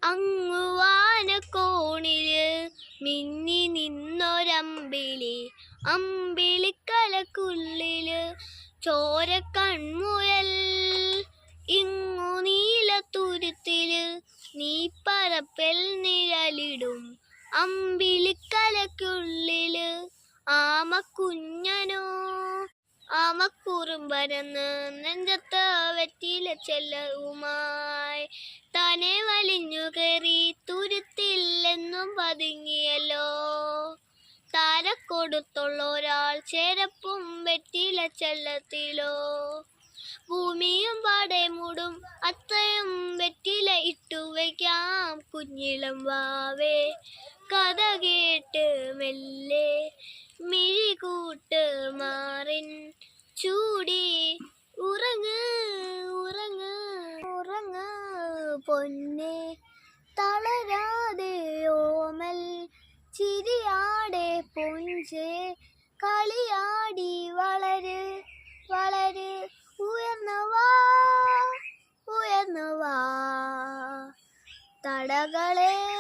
അങ്ങുവാനക്കോണില് മിന്നി നിന്നൊരമ്പിളി, അമ്പിളിക്കലക്കുള്ളില് ചോര കൺമുയൽ. ഇങ്ങു നീലത്തുരുത്തില് നീ പറപ്പൽ നിഴലിടും, അമ്പിളിക്കലക്കുള്ളില് ആമക്കുഞ്ഞനോ. ആമക്കുറുമ്പരന്ന് നെഞ്ചത്ത് വെറ്റില ചെല്ലവുമായി താനെ വലിഞ്ഞു കയറി തുരുത്തില്ലെന്നും പതുങ്ങിയല്ലോ. താരക്കൊടുത്തുള്ളൊരാൾ ചേരപ്പും വെറ്റില ചെല്ലത്തിലോ. ഭൂമിയും പാടെ മൂടും അത്രയും വെറ്റില ഇട്ടുവയ്ക്കാം കുഞ്ഞിളം വാവേ. കഥ കേട്ട് മെല്ലെ മിഴികൂട്ട് മാറിൻ ചൂടി ഉറങ്ങ് ഉറങ്ങ് ഉറങ്ങ് പൊന്നെ. തളരാതെ ഓമൽ ചിരിയാടെ പൊഞ്ചേ, കളിയാടി വളര് വളര് ഉയർന്നവാ ഉയർന്നവാ. തടകളെ